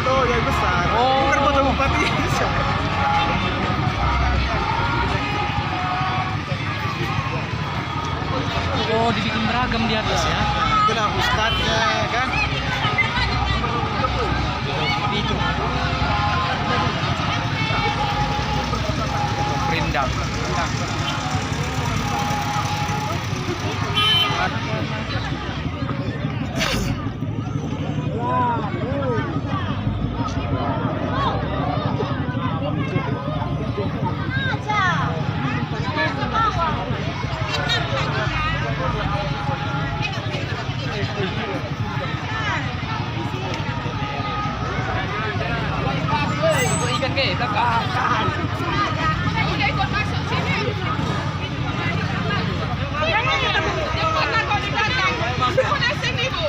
foto yang besar. Oh. Bukan foto bupati. Oh, dibikin beragam di atas ya. Itulah ustadznya kan. Itu. Perindang. Ikan ke belakang. Udah ikut masuk sini. Jangan ikut kok di belakang. Udah sini, Bu.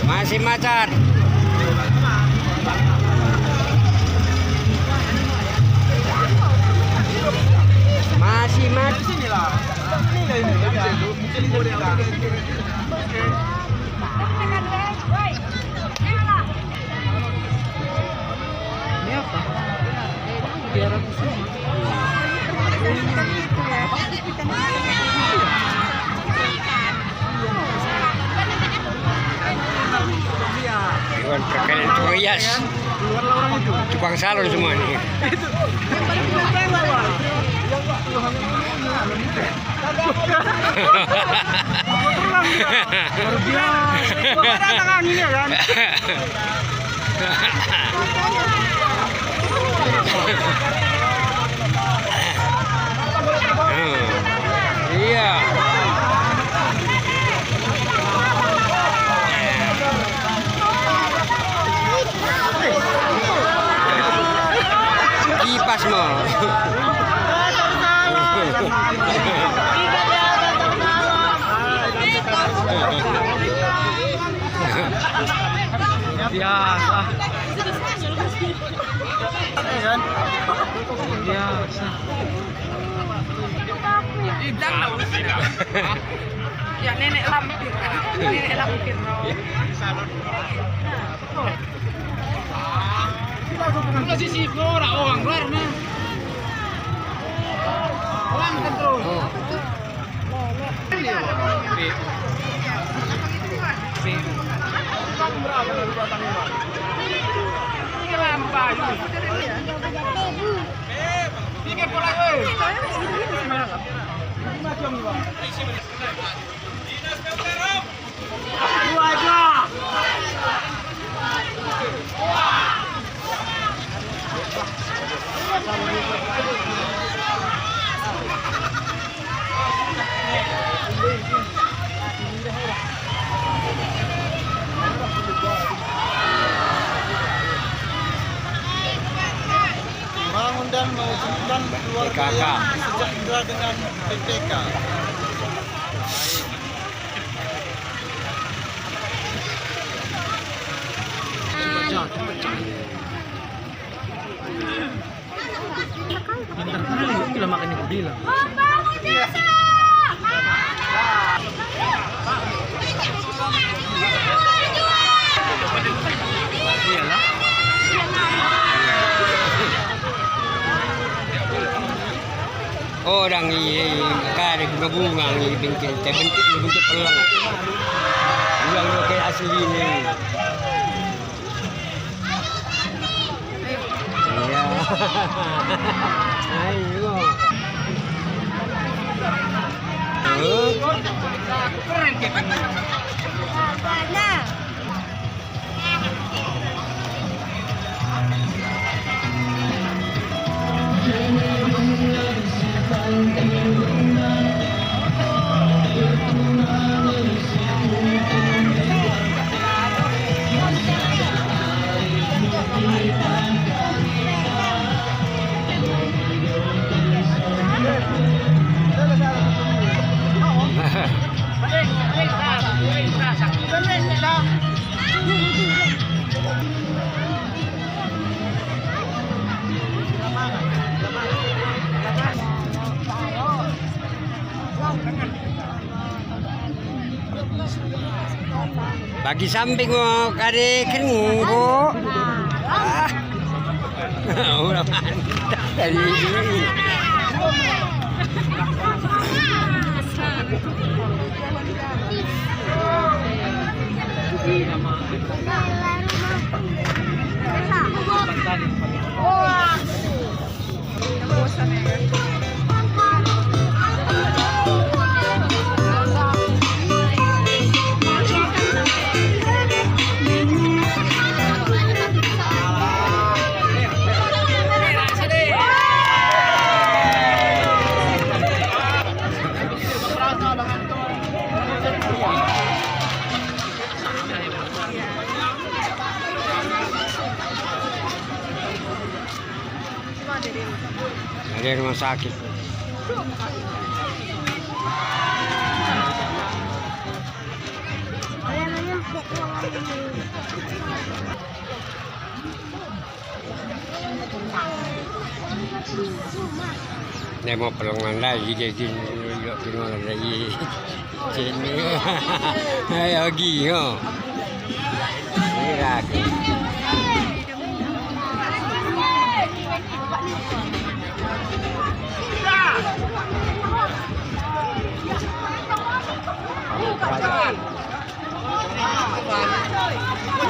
Masih macet. Masih macet. Sini lah. Ini lah. Ini apa? Biar aku semua. Hewan perkalian tukang hias. Tukang salon semua nih. Luar biasa. Kok ada tangan ini kan? Iya. Kipas mau. Biasa. Kan? Biasa. Ya nenek lampir. Nenek lampir. Kalau sisi orang keluar nih. Orang kan terus. Ini lampai. Tiga pulang, woi. Dua aja. Bangun dan mewujudkan keluarga yang sejahtera dengan PPK. Pintar kali, itulah makanya aku bilang. Iyalah. Orang kare bunga-bunga ni bingkil, bentuk pelang. Ulang lo kayak asli ni. Ya. Ayo. Keren gitu. di samping mo kare kengo. Ah. Udah mantap kali ini. Dari rumah sakit. Dia mau pelongan lagi dia pelongan lagi. Sini. Ayo lagi yo. Ini lagi.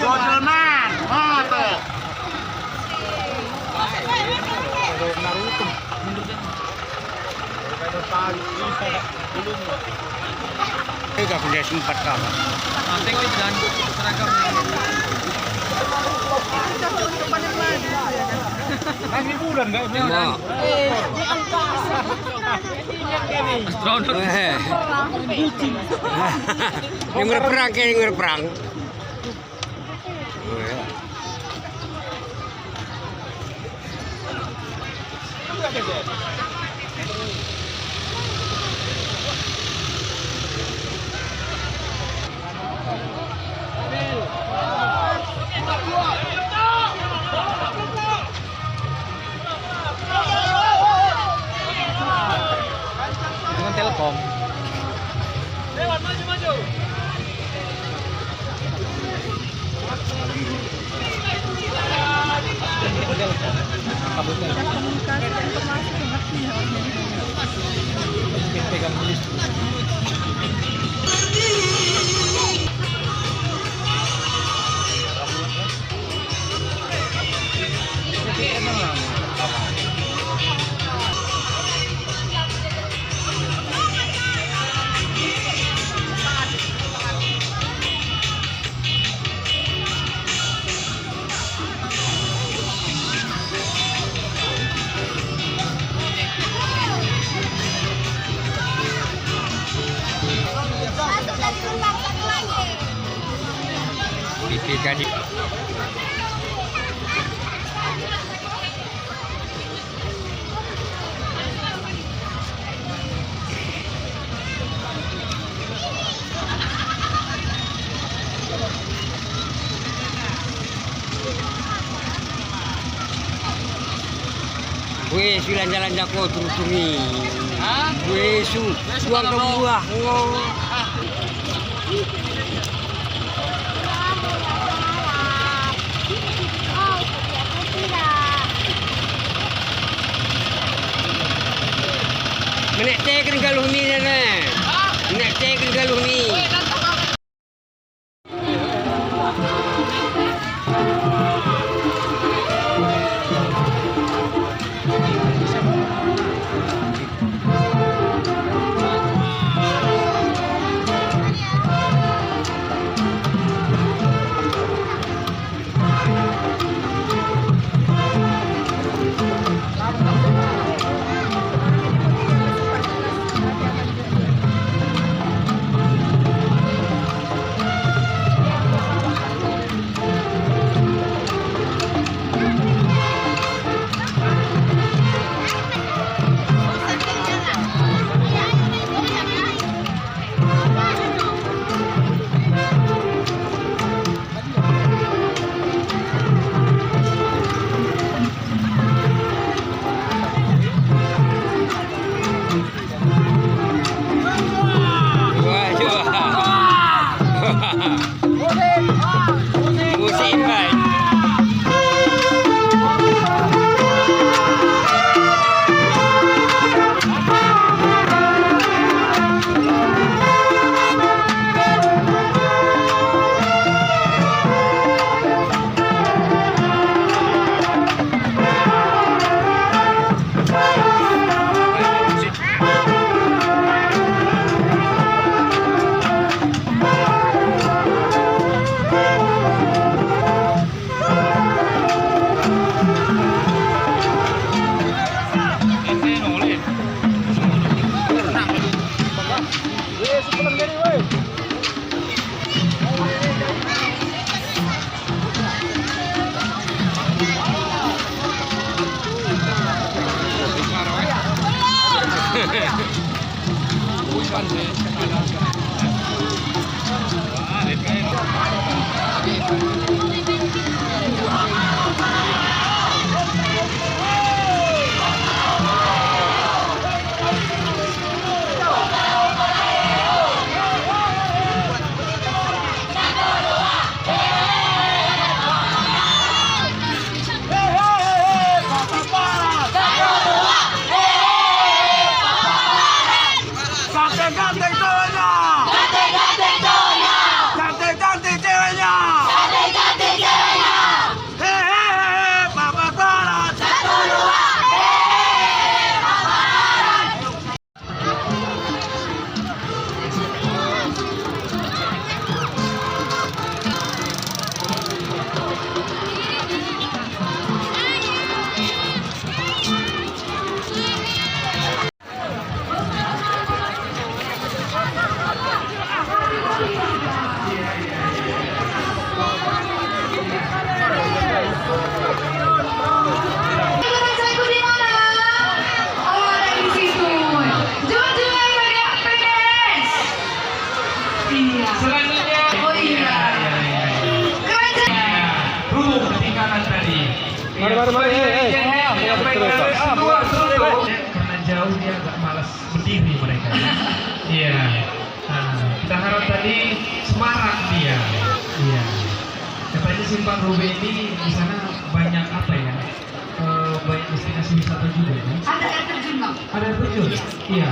Godelman, moto. Juga punya sempat kamu. Tengok dan seragam. Masih bulan enggak? Mau. Astronot. Yang berperang kayak yang berperang. Oh, ya. Dengan Telkom. Lewat maju. Pipikan di. Weh, sudah jalan jako turut-turi. Weh, buang ke buah. Menek teh kan galuh ni nana. Menek teh kan galuh ni. Ganteng-ganteng cowoknya. Ganteng-ganteng ceweknya. Hehehe, Papa Barat. Selanjutnya, dulu ketinggalan tadi. Mari. Karena jauh dia agak malas berdiri mereka. Iya. Nah, kita harap tadi semarak dia. Iya. Katanya Simpang Rube ini di sana banyak apa ya? Banyak destinasi wisata juga kan? Ada air terjun, Bang. Ada air terjun? Iya.